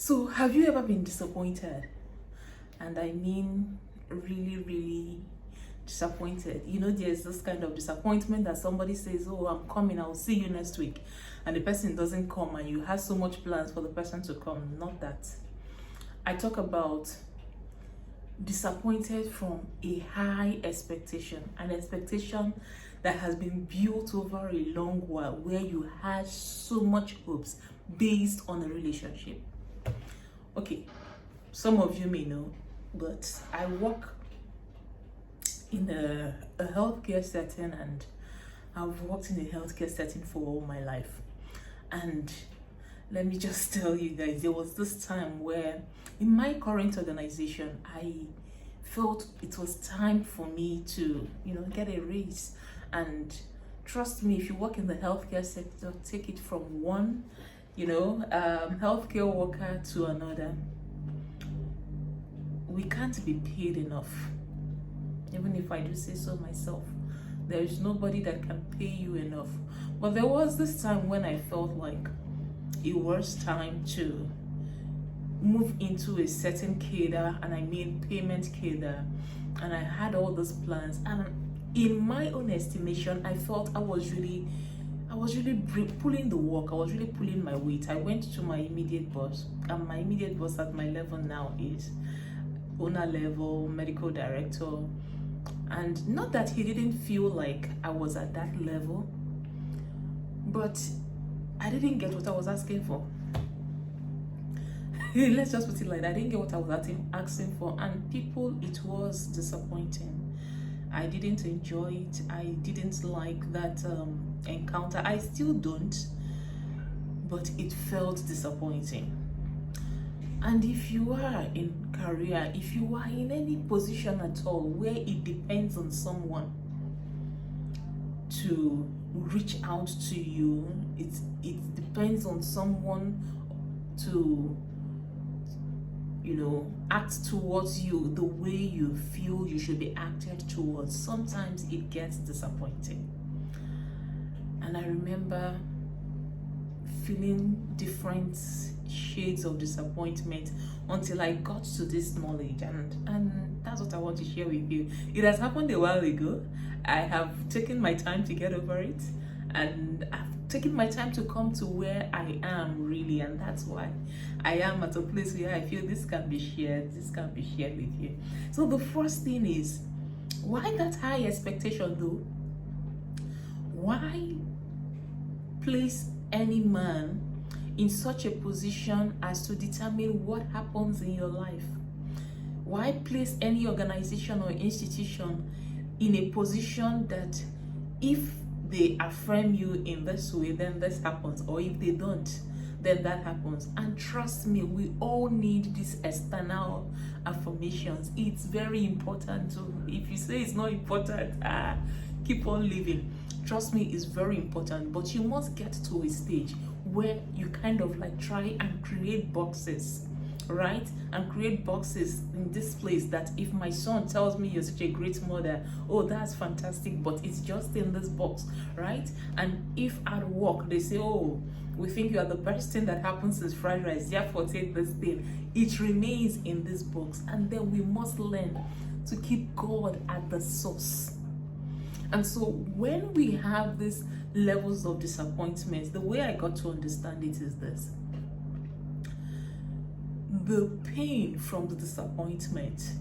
So, have you ever been disappointed? And I mean, really, really disappointed. You know, there's this kind of disappointment that somebody says, "Oh, I'm coming, I'll see you next week," and the person doesn't come, and you have so much plans for the person to come. Not that. I talk about disappointed from a high expectation, an expectation that has been built over a long while, where you had so much hopes based on a relationship. Okay, some of you may know, but I work in a healthcare setting, and I've worked in a healthcare setting for all my life. And let me just tell you guys, there was this time where in my current organization, I felt it was time for me to, get a raise. And trust me, if you work in the healthcare sector, take it from one, healthcare worker to another. We can't be paid enough. Even if I do say so myself, there is nobody that can pay you enough. But there was this time when I felt like it was time to move into a certain cadre, and I mean payment cadre, and I had all these plans, and in my own estimation, I felt I was really pulling the work. I was really pulling my weight. I went to my immediate boss, and my immediate boss at my level now is owner level, medical director. And not that he didn't feel like I was at that level, but I didn't get what I was asking for. Let's just put it like that. I didn't get what I was asking for, and people, it was disappointing. I didn't enjoy it. I didn't like that encounter. I still don't, but it felt disappointing. And if you are in career, if you are in any position at all where it depends on someone to reach out to you, it depends on someone to act towards you the way you feel you should be acted towards, sometimes it gets disappointing. And I remember feeling different shades of disappointment until I got to this knowledge, and that's what I want to share with you. It has happened a while ago. I have taken my time to get over it, and I've taken my time to come to where I am really, and that's why I am at a place where I feel this can be shared with you. So the first thing is, why that high expectation though? Why place any man in such a position as to determine what happens in your life? Why place any organization or institution in a position that if they affirm you in this way, then this happens, or if they don't, then that happens? And trust me, we all need these external affirmations. It's very important. If you say it's not important, keep on living. Trust me, it's very important, but you must get to a stage where you kind of like try and create boxes, right? And create boxes in this place that if my son tells me you're such a great mother, oh, that's fantastic, but it's just in this box, right? And if at work they say, oh, we think you are the best thing that happens since fried rice, therefore take this thing, it remains in this box. And then we must learn to keep God at the source. And so when we have these levels of disappointment, the way I got to understand it is this: the pain from the disappointment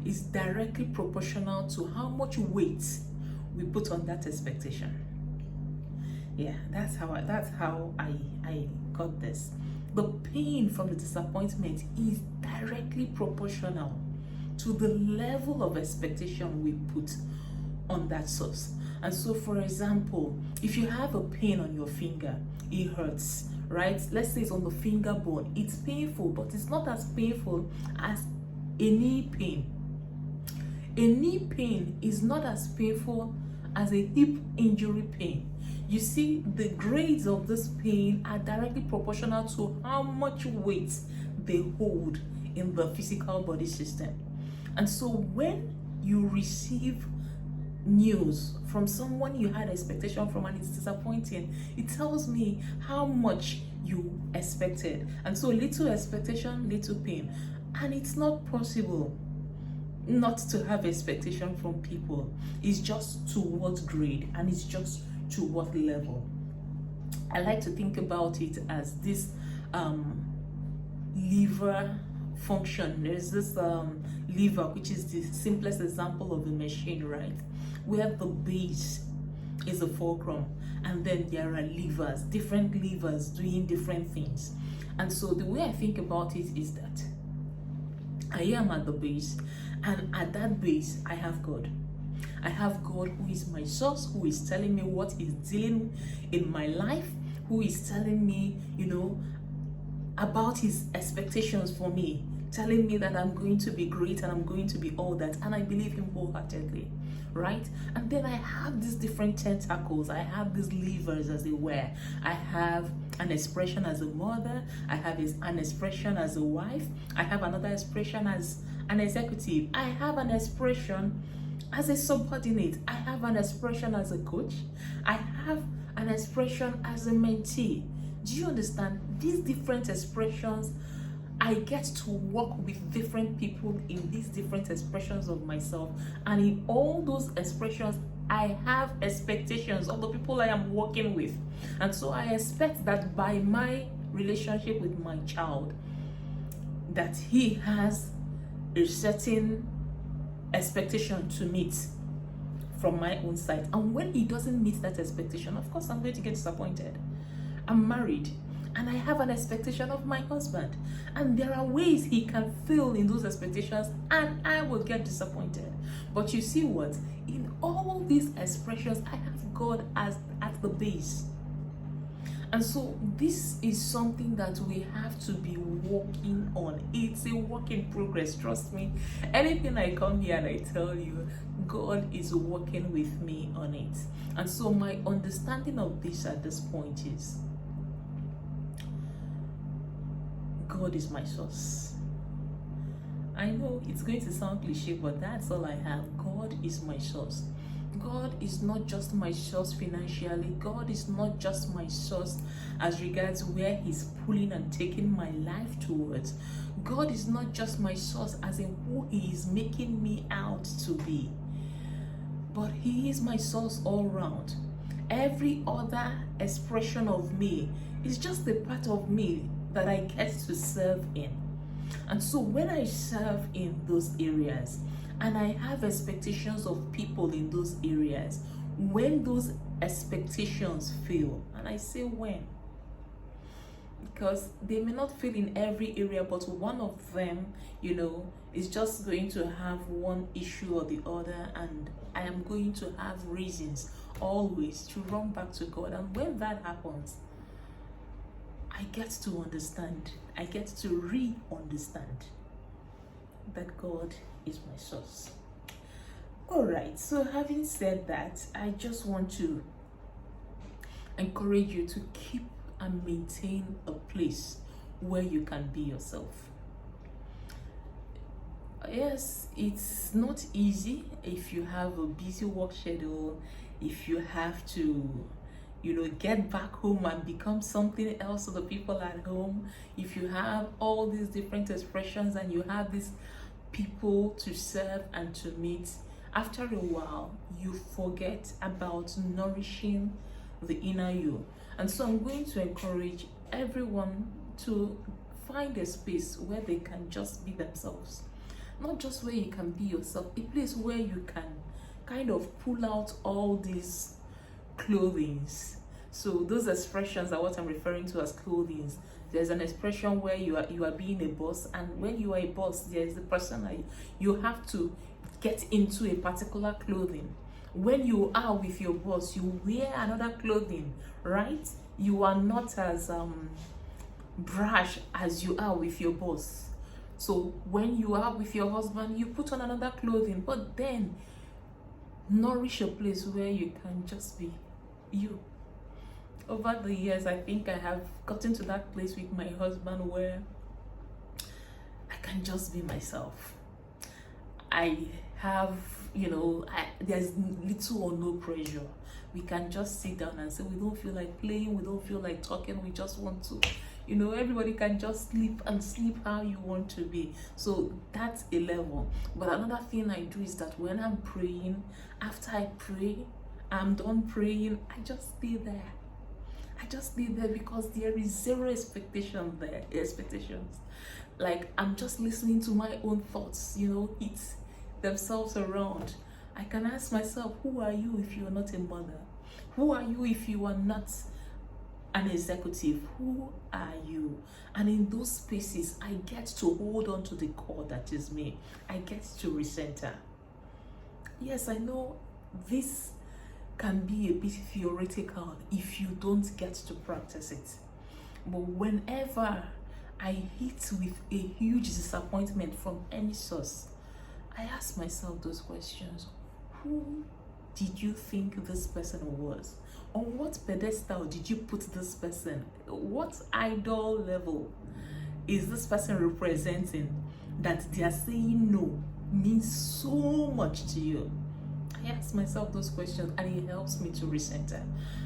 is directly proportional to how much weight we put on that expectation. Yeah, that's how I got this. The pain from the disappointment is directly proportional to the level of expectation we put on that source. And so, for example, if you have a pain on your finger, it hurts, right? Let's say it's on the finger bone. It's painful, but it's not as painful as a knee pain. A knee pain is not as painful as a hip injury pain. You see, the grades of this pain are directly proportional to how much weight they hold in the physical body system. And so when you receive news from someone you had expectation from and it's disappointing, it tells me how much you expected. And so little expectation, little pain. And it's not possible not to have expectation from people. It's just to what grade, and it's just to what level. I like to think about it as this lever function. There's this lever, which is the simplest example of a machine, right? Where the base is a fulcrum, and then there are levers, different levers doing different things. And so the way I think about it is that I am at the base, and at that base I have God. I have God who is my source, who is telling me what is dealing in my life, who is telling me, about his expectations for me, telling me that I'm going to be great and I'm going to be all that, and I believe him wholeheartedly, right? And then I have these different tentacles, I have these levers, as it were. I have an expression as a mother, I have an expression as a wife, I have another expression as an executive, I have an expression as a subordinate, I have an expression as a coach, I have an expression as a mentee. Do you understand? These different expressions, I get to work with different people in these different expressions of myself, and in all those expressions I have expectations of the people I am working with. And so I expect that by my relationship with my child, that he has a certain expectation to meet from my own side. And when he doesn't meet that expectation, of course I'm going to get disappointed. I'm married and I have an expectation of my husband, and there are ways he can fail in those expectations and I will get disappointed. But you see what? In all these expressions, I have God as at the base. And so this is something that we have to be working on. It's a work in progress, trust me. Anything I come here and I tell you, God is working with me on it. And so my understanding of this at this point is, God is my source. I know it's going to sound cliche, but that's all I have. God is my source. God is not just my source financially. God is not just my source as regards where he's pulling and taking my life towards. God is not just my source as in who he is making me out to be, but he is my source all round. Every other expression of me is just a part of me that I get to serve in. And so when I serve in those areas, and I have expectations of people in those areas, when those expectations fail, and I say when, because they may not fail in every area, but one of them, is just going to have one issue or the other, and I am going to have reasons always to run back to God. And when that happens, I get to understand, I get to re-understand that God is my source. All right, so having said that, I just want to encourage you to keep and maintain a place where you can be yourself. Yes, it's not easy if you have a busy work schedule, if you have to get back home and become something else to the people at home, if you have all these different expressions and you have these people to serve and to meet, after a while you forget about nourishing the inner you. And so I'm going to encourage everyone to find a space where they can just be themselves, not just where you can be yourself, a place where you can kind of pull out all these clothings. So those expressions are what I'm referring to as clothings. There's an expression where you are being a boss, and when you are a boss, there's the person you have to get into a particular clothing. When you are with your boss, you wear another clothing, right? You are not as brash as you are with your boss. So when you are with your husband, you put on another clothing, but then nourish a place where you can just be you. Over the years, I think I have gotten to that place with my husband where I can just be myself. I have, there's little or no pressure. we can just sit down and say we don't feel like playing, we don't feel like talking, we just want to, you know, everybody can just sleep and sleep how you want to be. So that's a level. But another thing I do is that when I'm praying, after I pray, I'm done praying, I just stay there. I just stay there because there is zero expectations. Like, I'm just listening to my own thoughts, you know, hit themselves around. I can ask myself, who are you if you are not a mother? Who are you if you are not an executive? Who are you? And in those spaces, I get to hold on to the core that is me. I get to recenter. Yes, I know this can be a bit theoretical if you don't get to practice it. But whenever I hit with a huge disappointment from any source, I ask myself those questions. Who did you think this person was? On what pedestal did you put this person? What idol level is this person representing that they are saying no means so much to you? I ask myself those questions and it helps me to recenter.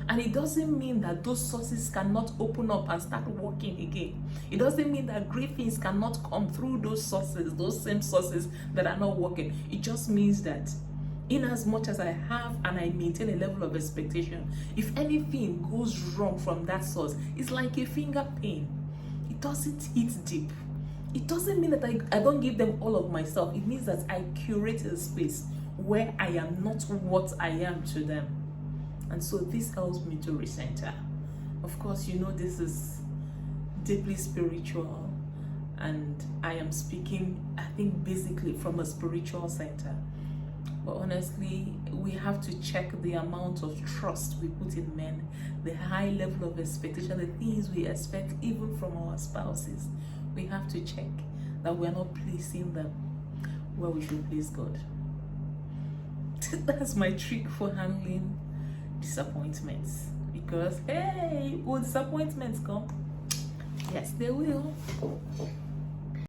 And it doesn't mean that those sources cannot open up and start working again. It doesn't mean that great things cannot come through those sources, those same sources that are not working. It just means that in as much as I have and I maintain a level of expectation, if anything goes wrong from that source, it's like a finger pain. It doesn't hit deep. It doesn't mean that I don't give them all of myself. It means that I curate a space where I am not what I am to them. And so this helps me to recenter. Of course, you know, this is deeply spiritual, and I am speaking, I think, basically from a spiritual center. But honestly, we have to check the amount of trust we put in men, the high level of expectation, the things we expect even from our spouses. We have to check that we're not placing them where we should place God. That's my trick for handling disappointments. Because, hey, will disappointments come? Yes, they will.